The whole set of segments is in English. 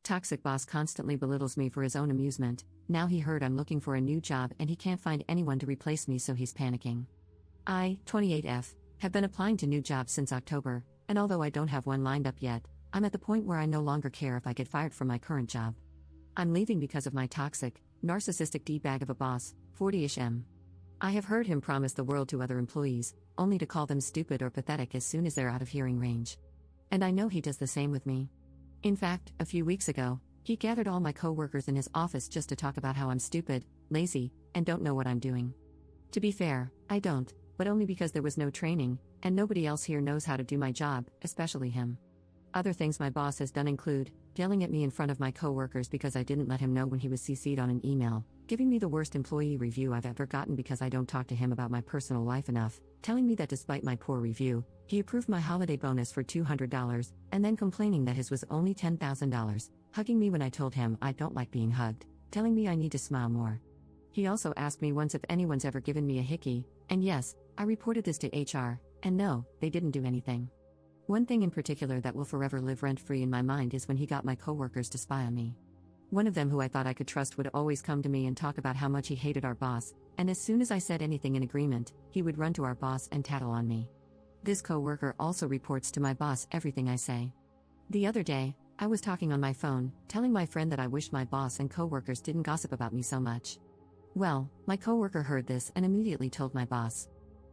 Toxic boss constantly belittles me for his own amusement. Now he heard I'm looking for a new job and he can't find anyone to replace me, so he's panicking. I, 28F, have been applying to new jobs since October, and although I don't have one lined up yet, I'm at the point where I no longer care if I get fired from my current job. I'm leaving because of my toxic, narcissistic D-bag of a boss, 40-ish M. I have heard him promise the world to other employees, only to call them stupid or pathetic as soon as they're out of hearing range. And I know he does the same with me. In fact, a few weeks ago, he gathered all my coworkers in his office just to talk about how I'm stupid, lazy, and don't know what I'm doing. To be fair, I don't, but only because there was no training, and nobody else here knows how to do my job, especially him. Other things my boss has done include yelling at me in front of my coworkers because I didn't let him know when he was CC'd on an email, giving me the worst employee review I've ever gotten because I don't talk to him about my personal life enough, telling me that despite my poor review, he approved my holiday bonus for $200, and then complaining that his was only $10,000, hugging me when I told him I don't like being hugged, telling me I need to smile more. He also asked me once if anyone's ever given me a hickey, and yes, I reported this to HR, and no, they didn't do anything. One thing in particular that will forever live rent-free in my mind is when he got my coworkers to spy on me. One of them, who I thought I could trust, would always come to me and talk about how much he hated our boss, and as soon as I said anything in agreement, he would run to our boss and tattle on me. This coworker also reports to my boss everything I say. The other day, I was talking on my phone, telling my friend that I wished my boss and coworkers didn't gossip about me so much. Well, my coworker heard this and immediately told my boss.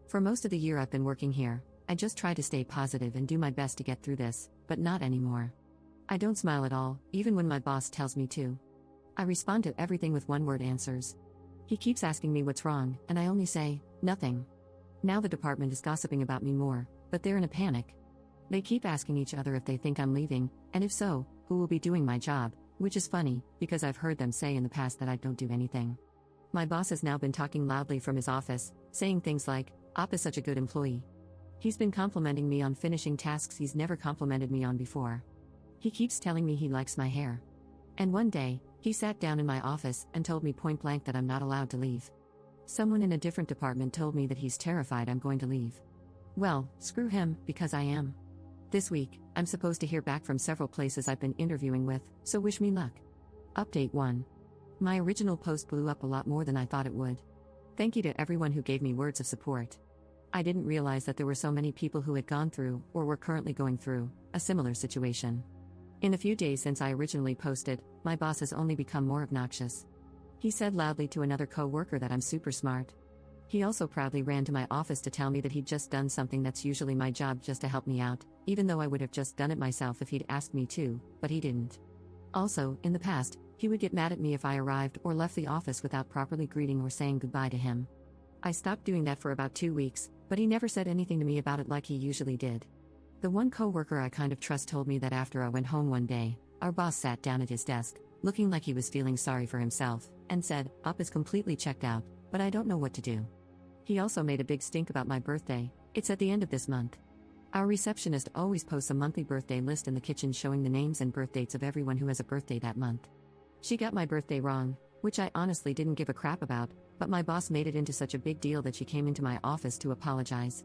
For most of the year I've been working here, I just try to stay positive and do my best to get through this, but not anymore. I don't smile at all, even when my boss tells me to. I respond to everything with one-word answers. He keeps asking me what's wrong, and I only say, nothing. Now the department is gossiping about me more, but they're in a panic. They keep asking each other if they think I'm leaving, and if so, who will be doing my job, which is funny, because I've heard them say in the past that I don't do anything. My boss has now been talking loudly from his office, saying things like, "Op is such a good employee." He's been complimenting me on finishing tasks he's never complimented me on before. He keeps telling me he likes my hair. And one day, he sat down in my office and told me point blank that I'm not allowed to leave. Someone in a different department told me that he's terrified I'm going to leave. Well, screw him, because I am. This week, I'm supposed to hear back from several places I've been interviewing with, so wish me luck. Update 1. My original post blew up a lot more than I thought it would. Thank you to everyone who gave me words of support. I didn't realize that there were so many people who had gone through, or were currently going through, a similar situation. In a few days since I originally posted, my boss has only become more obnoxious. He said loudly to another co-worker that I'm super smart. He also proudly ran to my office to tell me that he'd just done something that's usually my job just to help me out, even though I would have just done it myself if he'd asked me to, but he didn't. Also, in the past, he would get mad at me if I arrived or left the office without properly greeting or saying goodbye to him. I stopped doing that for about 2 weeks, but he never said anything to me about it like he usually did. The one coworker I kind of trust told me that after I went home one day, our boss sat down at his desk, looking like he was feeling sorry for himself, and said, "Up is completely checked out, but I don't know what to do." He also made a big stink about my birthday. It's at the end of this month. Our receptionist always posts a monthly birthday list in the kitchen showing the names and birth dates of everyone who has a birthday that month. She got my birthday wrong, which I honestly didn't give a crap about, but my boss made it into such a big deal that she came into my office to apologize.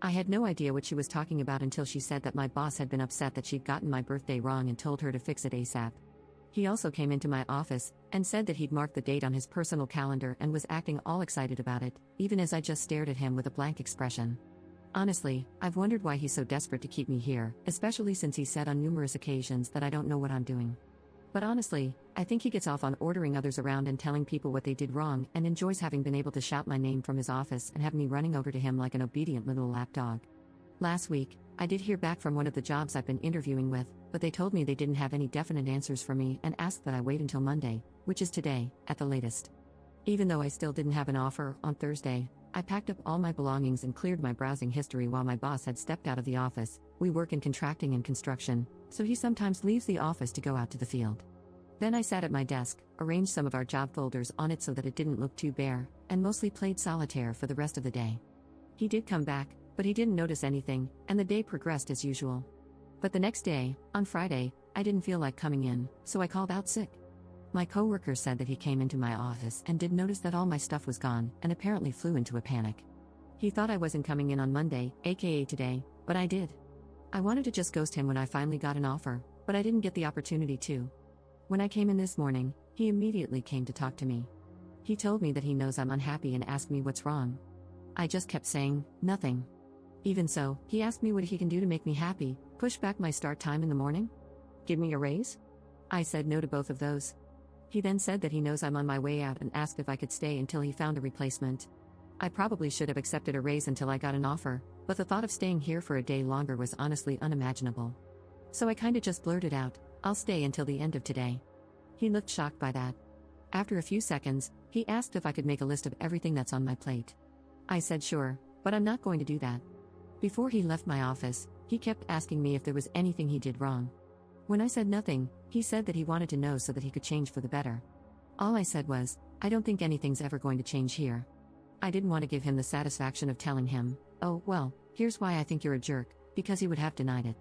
I had no idea what she was talking about until she said that my boss had been upset that she'd gotten my birthday wrong and told her to fix it ASAP. He also came into my office and said that he'd marked the date on his personal calendar and was acting all excited about it, even as I just stared at him with a blank expression. Honestly, I've wondered why he's so desperate to keep me here, especially since he said on numerous occasions that I don't know what I'm doing. But honestly, I think he gets off on ordering others around and telling people what they did wrong, and enjoys having been able to shout my name from his office and have me running over to him like an obedient little lapdog. Last week, I did hear back from one of the jobs I've been interviewing with, but they told me they didn't have any definite answers for me and asked that I wait until Monday, which is today, at the latest. Even though I still didn't have an offer, on Thursday, I packed up all my belongings and cleared my browsing history while my boss had stepped out of the office. We work in contracting and construction, so he sometimes leaves the office to go out to the field. Then I sat at my desk, arranged some of our job folders on it so that it didn't look too bare, and mostly played solitaire for the rest of the day. He did come back, but he didn't notice anything, and the day progressed as usual. But the next day, on Friday, I didn't feel like coming in, so I called out sick. My coworker said that he came into my office and did notice that all my stuff was gone, and apparently flew into a panic. He thought I wasn't coming in on Monday, aka today, but I did. I wanted to just ghost him when I finally got an offer, but I didn't get the opportunity to. When I came in this morning, he immediately came to talk to me. He told me that he knows I'm unhappy and asked me what's wrong. I just kept saying, nothing. Even so, he asked me what he can do to make me happy, push back my start time in the morning? Give me a raise? I said no to both of those. He then said that he knows I'm on my way out and asked if I could stay until he found a replacement. I probably should have accepted a raise until I got an offer, but the thought of staying here for a day longer was honestly unimaginable. So I kinda just blurted out, I'll stay until the end of today. He looked shocked by that. After a few seconds, he asked if I could make a list of everything that's on my plate. I said sure, but I'm not going to do that. Before he left my office, he kept asking me if there was anything he did wrong. When I said nothing, he said that he wanted to know so that he could change for the better. All I said was, I don't think anything's ever going to change here. I didn't want to give him the satisfaction of telling him, oh, well, here's why I think you're a jerk, because he would have denied it.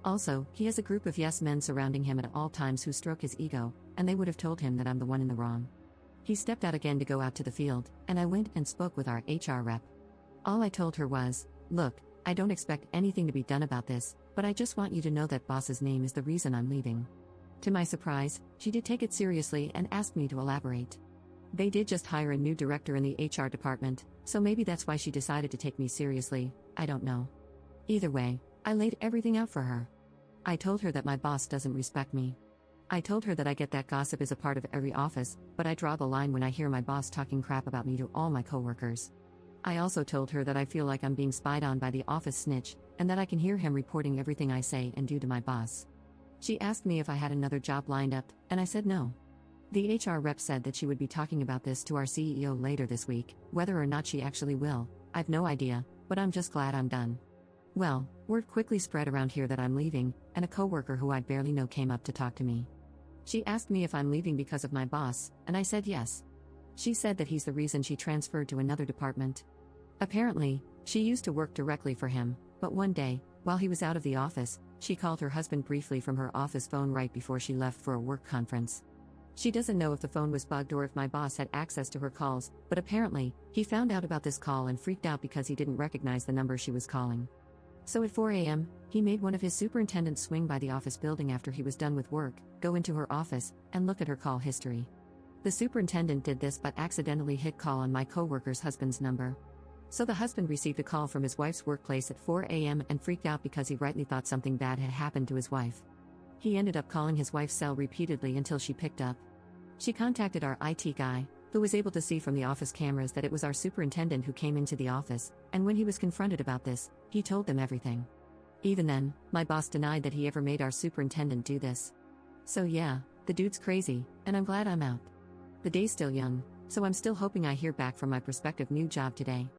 Also, he has a group of yes men surrounding him at all times who stroke his ego, and they would have told him that I'm the one in the wrong. He stepped out again to go out to the field, and I went and spoke with our HR rep. All I told her was, look, I don't expect anything to be done about this, but I just want you to know that boss's name is the reason I'm leaving. To my surprise, she did take it seriously and asked me to elaborate. They did just hire a new director in the HR department, so maybe that's why she decided to take me seriously, I don't know. Either way, I laid everything out for her. I told her that my boss doesn't respect me. I told her that I get that gossip is a part of every office, but I draw the line when I hear my boss talking crap about me to all my coworkers. I also told her that I feel like I'm being spied on by the office snitch, and that I can hear him reporting everything I say and do to my boss. She asked me if I had another job lined up, and I said no. The HR rep said that she would be talking about this to our CEO later this week. Whether or not she actually will, I've no idea, but I'm just glad I'm done. Well, word quickly spread around here that I'm leaving, and a coworker who I barely know came up to talk to me. She asked me if I'm leaving because of my boss, and I said yes. She said that he's the reason she transferred to another department. Apparently, she used to work directly for him, but one day, while he was out of the office, she called her husband briefly from her office phone right before she left for a work conference. She doesn't know if the phone was bugged or if my boss had access to her calls, but apparently, he found out about this call and freaked out because he didn't recognize the number she was calling. So at 4 a.m., he made one of his superintendents swing by the office building after he was done with work, go into her office, and look at her call history. The superintendent did this but accidentally hit call on my coworker's husband's number. So the husband received a call from his wife's workplace at 4 a.m. and freaked out because he rightly thought something bad had happened to his wife. He ended up calling his wife's cell repeatedly until she picked up. She contacted our IT guy, who was able to see from the office cameras that it was our superintendent who came into the office, and when he was confronted about this, he told them everything. Even then, my boss denied that he ever made our superintendent do this. So yeah, the dude's crazy, and I'm glad I'm out. The day's still young, so I'm still hoping I hear back from my prospective new job today.